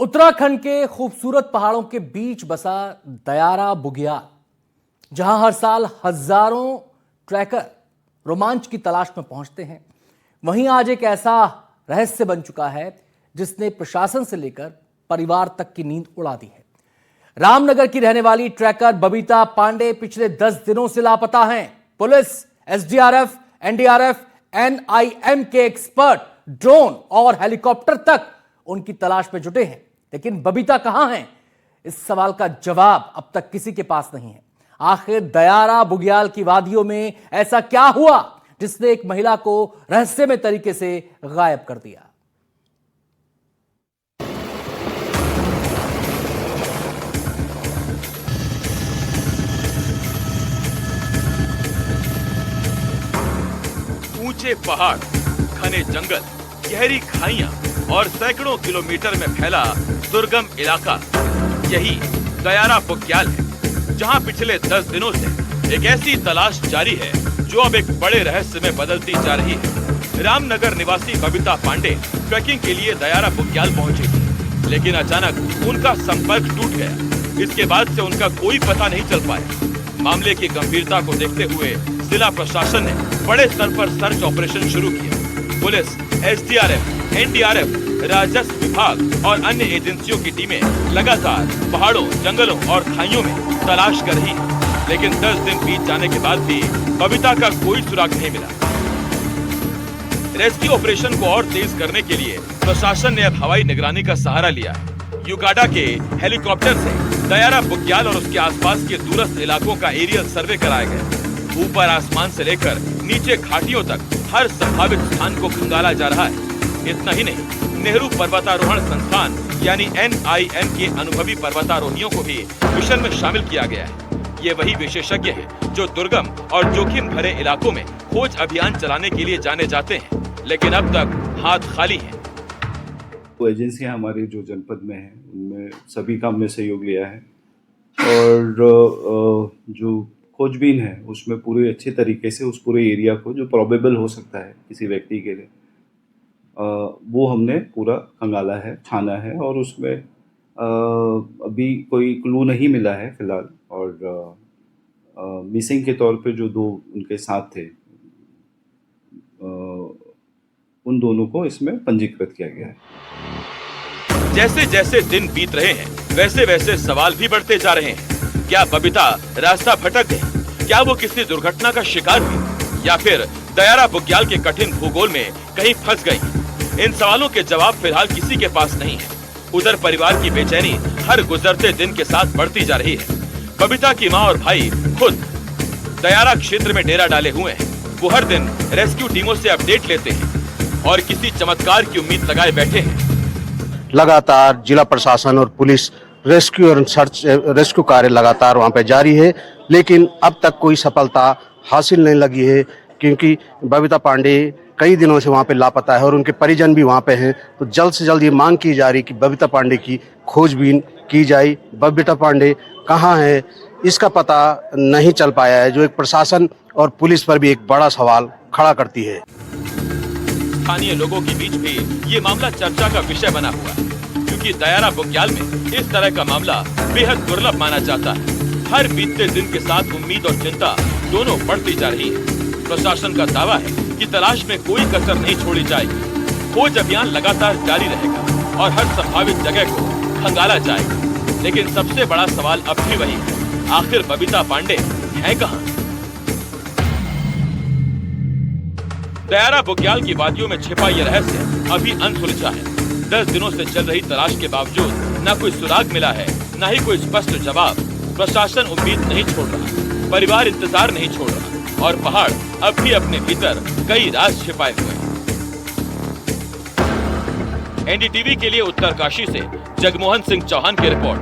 उत्तराखंड के खूबसूरत पहाड़ों के बीच बसा दयारा बुग्याल, जहां हर साल हजारों ट्रैकर रोमांच की तलाश में पहुंचते हैं, वहीं आज एक ऐसा रहस्य बन चुका है जिसने प्रशासन से लेकर परिवार तक की नींद उड़ा दी है। रामनगर की रहने वाली ट्रैकर बबीता पांडे पिछले 10 दिनों से लापता हैं। पुलिस, एसडीआरएफ, एनडीआरएफ, एनआईएम के एक्सपर्ट, ड्रोन और हेलीकॉप्टर तक उनकी तलाश में जुटे हैं, लेकिन बबीता कहां हैं? इस सवाल का जवाब अब तक किसी के पास नहीं है। आखिर दयारा बुग्याल की वादियों में ऐसा क्या हुआ जिसने एक महिला को रहस्यमय तरीके से गायब कर दिया? ऊंचे पहाड़, घने जंगल, गहरी खाइयां और सैकड़ों किलोमीटर में फैला दुर्गम इलाका, यही दयारा बुग्याल है, जहां पिछले 10 दिनों से एक ऐसी तलाश जारी है जो अब एक बड़े रहस्य में बदलती जा रही है। रामनगर निवासी बबीता पांडे ट्रैकिंग के लिए दयारा बुग्याल पहुंची थी, लेकिन अचानक उनका संपर्क टूट गया। इसके बाद से उनका कोई पता नहीं चल पाया। मामले की गंभीरता को देखते हुए जिला प्रशासन ने बड़े स्तर पर सर्च ऑपरेशन शुरू किया। पुलिस, एसडीआरएफ, एनडीआरएफ, राजस्व विभाग और अन्य एजेंसियों की टीमें लगातार पहाड़ों, जंगलों और खाइयों में तलाश कर रही है, लेकिन 10 दिन बीत जाने के बाद भी बबीता का कोई सुराग नहीं मिला। रेस्क्यू ऑपरेशन को और तेज करने के लिए प्रशासन ने अब हवाई निगरानी का सहारा लिया है। युगाडा के हेलीकॉप्टर से दयारा बुग्याल और उसके आसपास के दूरस्थ इलाकों का एरियल सर्वे कराया गया। ऊपर आसमान से लेकर नीचे घाटियों तक हर संभावित स्थान को खंगाला जा रहा है। इतना ही नहीं, नेहरू पर्वतारोहण संस्थान यानी एनआईएम के अनुभवी पर्वतारोहियों को भी मिशन में शामिल किया गया है। ये वही विशेषज्ञ हैं जो दुर्गम और जोखिम भरे इलाकों में खोज अभियान चलाने के लिए जाने जाते हैं, लेकिन अब तक हाथ खाली हैं। वो एजेंसियां हमारी जो जनपद में हैं, उनमें सभी का हमने सहयोग लिया है और जो खोजबीन है उसमें पूरे अच्छे तरीके से उस पूरे एरिया को जो प्रोबेबल हो सकता है किसी व्यक्ति के लिए, वो हमने पूरा खंगाला है, छाना है और उसमें अभी कोई क्लू नहीं मिला है फिलहाल। और मिसिंग के तौर पे जो 2 उनके साथ थे, उन दोनों को इसमें पंजीकृत किया गया है। जैसे जैसे दिन बीत रहे हैं, वैसे वैसे सवाल भी बढ़ते जा रहे हैं। क्या बबीता रास्ता भटक गई? क्या वो किसी दुर्घटना का शिकार हुई या फिर दयारा बुग्याल के कठिन भूगोल में कहीं फंस गई? इन सवालों के जवाब फिलहाल किसी के पास नहीं है। उधर परिवार की बेचैनी हर गुजरते दिन के साथ बढ़ती जा रही है। बबीता की मां और भाई खुद दयारा क्षेत्र में डेरा डाले हुए हैं। वो हर दिन रेस्क्यू टीमों से अपडेट लेते हैं और किसी चमत्कार की उम्मीद लगाए बैठे हैं। लगातार जिला प्रशासन और पुलिस रेस्क्यू कार्य लगातार वहां पे जारी है, लेकिन अब तक कोई सफलता हासिल नहीं लगी है, क्योंकि बबीता पांडे कई दिनों से वहां पे लापता है और उनके परिजन भी वहां पे हैं। तो जल्द से जल्द ये मांग की जा रही कि बबीता पांडे की खोजबीन की जाए। बबीता पांडे कहां है, इसका पता नहीं चल पाया है, जो एक प्रशासन और पुलिस पर भी एक बड़ा सवाल खड़ा करती है। स्थानीय लोगों के बीच भी ये मामला चर्चा का विषय बना हुआ है, क्योंकि दयारा बुग्याल में इस तरह का मामला बेहद दुर्लभ माना जाता है। हर बीतते दिन के साथ उम्मीद और चिंता दोनों बढ़ती जा रही है। प्रशासन का दावा है कि तलाश में कोई कसर नहीं छोड़ी जाएगी। खोज अभियान लगातार जारी रहेगा और हर संभावित जगह को खंगाला जाएगा। लेकिन सबसे बड़ा सवाल अब भी वही है, आखिर बबीता पांडे है कहाँ? दयारा बुग्याल की वादियों में छिपा ये रहस्य अभी अनसुलझा है। 10 दिनों से चल रही तलाश के बावजूद न कोई सुराग मिला है, न ही कोई स्पष्ट जवाब। प्रशासन उम्मीद नहीं छोड़ रहा, परिवार इंतजार नहीं छोड़ रहा और पहाड़ अब भी अपने भीतर कई राज छिपाए हुए हैं। एनडीटीवी के लिए उत्तरकाशी से जगमोहन सिंह चौहान की रिपोर्ट।